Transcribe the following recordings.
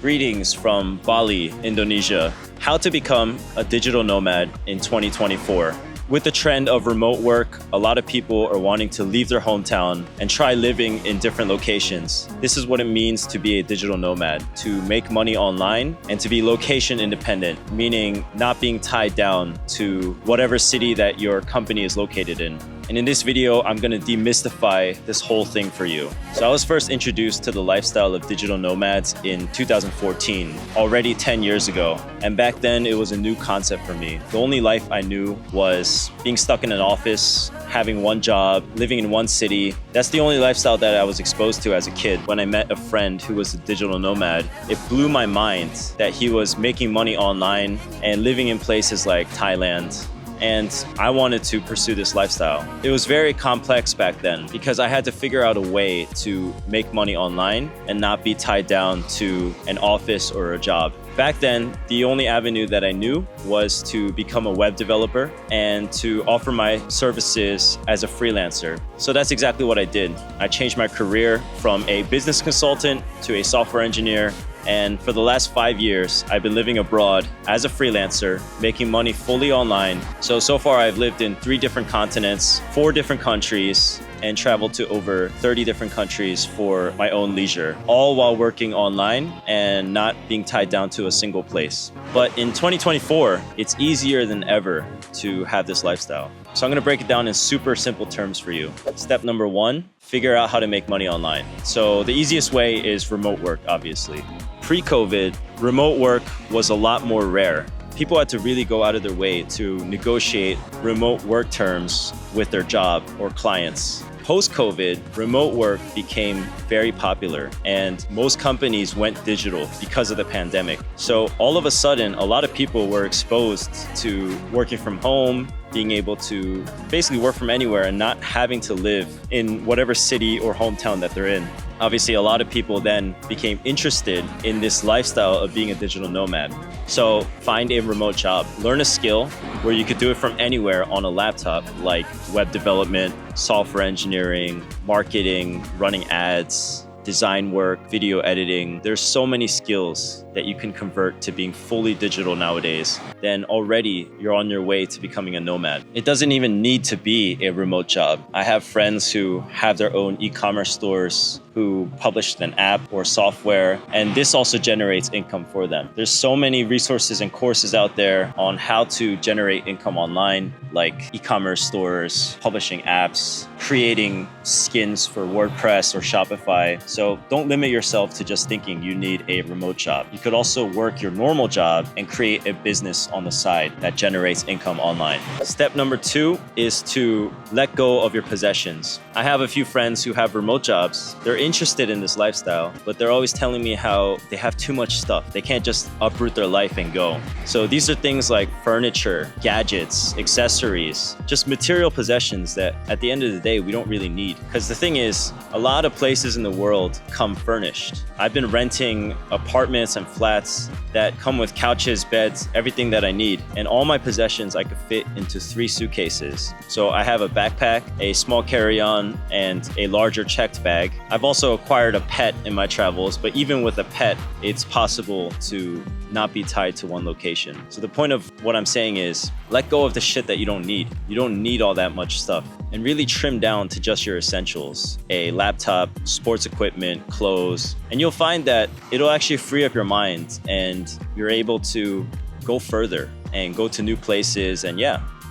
Greetings from Bali, Indonesia. How to become a digital nomad in 2024. With the trend of remote work, a lot of people are wanting to leave their hometown and try living in different locations. This is what it means to be a digital nomad, to make money online and to be location independent, meaning not being tied down to whatever city that your company is located in. And in this video, I'm gonna demystify this whole thing for you. So I was first introduced to the lifestyle of digital nomads in 2014, already 10 years ago. And back then it was a new concept for me. The only life I knew was being stuck in an office, having one job, living in one city. That's the only lifestyle that I was exposed to as a kid. When I met a friend who was a digital nomad, it blew my mind that he was making money online and living in places like Thailand. And I wanted to pursue this lifestyle. It was very complex back then because I had to figure out a way to make money online and not be tied down to an office or a job. Back then, the only avenue that I knew was to become a web developer and to offer my services as a freelancer. So that's exactly what I did. I changed my career from a business consultant to a software engineer. And for the last 5 years, I've been living abroad as a freelancer, making money fully online. So far I've lived in 3 different continents, 4 different countries, and traveled to over 30 different countries for my own leisure, all while working online and not being tied down to a single place. But in 2024, it's easier than ever to have this lifestyle. So I'm gonna break it down in super simple terms for you. Step number 1, figure out how to make money online. So the easiest way is remote work, obviously. Pre-COVID, remote work was a lot more rare. People had to really go out of their way to negotiate remote work terms with their job or clients. Post-COVID, remote work became very popular and most companies went digital because of the pandemic. So all of a sudden, a lot of people were exposed to working from home, being able to basically work from anywhere and not having to live in whatever city or hometown that they're in. Obviously, a lot of people then became interested in this lifestyle of being a digital nomad. So find a remote job, learn a skill where you could do it from anywhere on a laptop, like web development, software engineering, marketing, running ads, design work, video editing. There's so many skills that you can convert to being fully digital nowadays. Then already you're on your way to becoming a nomad. It doesn't even need to be a remote job. I have friends who have their own e-commerce stores, who published an app or software, and this also generates income for them. There's so many resources and courses out there on how to generate income online, like e-commerce stores, publishing apps, creating skins for WordPress or Shopify. So don't limit yourself to just thinking you need a remote job. You could also work your normal job and create a business on the side that generates income online. Step number 2 is to let go of your possessions. I have a few friends who have remote jobs. They're interested in this lifestyle, but they're always telling me how they have too much stuff. They can't just uproot their life and go. So these are things like furniture, gadgets, accessories, just material possessions that at the end of the day, we don't really need. Because the thing is, a lot of places in the world come furnished. I've been renting apartments and flats that come with couches, beds, everything that I need. And all my possessions I could fit into 3 suitcases. So I have a backpack, a small carry-on, and a larger checked bag. I've also acquired a pet in my travels, but even with a pet, it's possible to not be tied to one location. So the point of what I'm saying is, let go of the shit that you don't need. You don't need all that much stuff. And really trim down to just your essentials. A laptop, sports equipment, clothes. And you'll find that it'll actually free up your mind and you're able to go further and go to new places and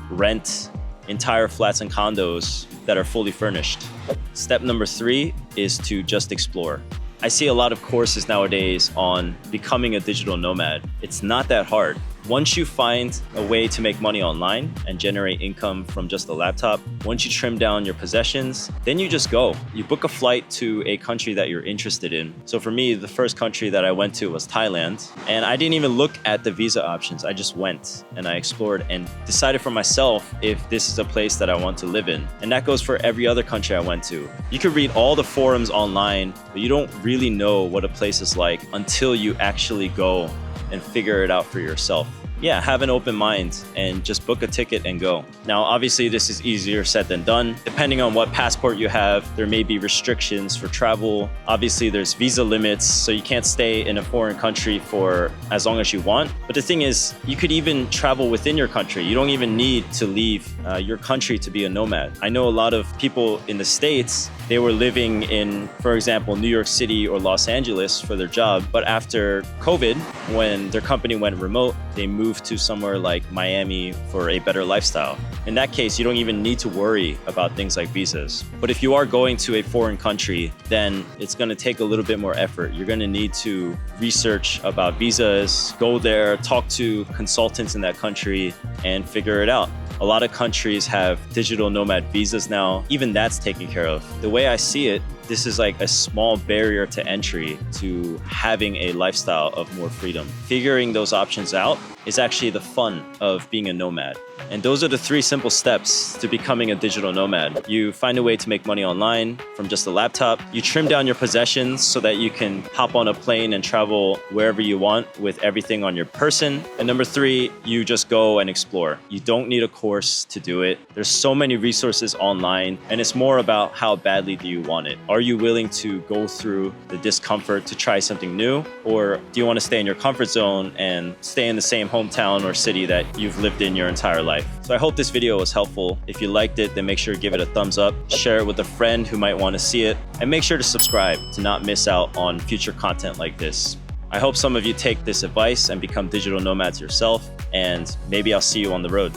rent entire flats and condos that are fully furnished. Step number 3 is to just explore. I see a lot of courses nowadays on becoming a digital nomad. It's not that hard. Once you find a way to make money online and generate income from just a laptop, once you trim down your possessions, then you just go. You book a flight to a country that you're interested in. So for me, the first country that I went to was Thailand. And I didn't even look at the visa options. I just went and I explored and decided for myself if this is a place that I want to live in. And that goes for every other country I went to. You could read all the forums online, but you don't really know what a place is like until you actually go and figure it out for yourself. yeah, have an open mind and just book a ticket and go. Now, obviously, this is easier said than done. Depending on what passport you have, there may be restrictions for travel. Obviously, there's visa limits, so you can't stay in a foreign country for as long as you want. But the thing is, you could even travel within your country. You don't even need to leave your country to be a nomad. I know a lot of people in the States, they were living in, for example, New York City or Los Angeles for their job. But after COVID, when their company went remote, they moved to somewhere like Miami for a better lifestyle. In that case, you don't even need to worry about things like visas. But if you are going to a foreign country, then it's going to take a little bit more effort. You're going to need to research about visas, go there, talk to consultants in that country, and figure it out. A lot of countries have digital nomad visas now. Even that's taken care of. The way I see it, this is like a small barrier to entry to having a lifestyle of more freedom. Figuring those options out is actually the fun of being a nomad. And those are the 3 simple steps to becoming a digital nomad. You find a way to make money online from just a laptop. You trim down your possessions so that you can hop on a plane and travel wherever you want with everything on your person. And number 3, you just go and explore. You don't need a course to do it. There's so many resources online, and it's more about how badly do you want it. Are you willing to go through the discomfort to try something new? Or do you want to stay in your comfort zone and stay in the same hometown or city that you've lived in your entire life? So I hope this video was helpful. If you liked it, then make sure to give it a thumbs up, share it with a friend who might want to see it, and make sure to subscribe to not miss out on future content like this. I hope some of you take this advice and become digital nomads yourself, and maybe I'll see you on the road.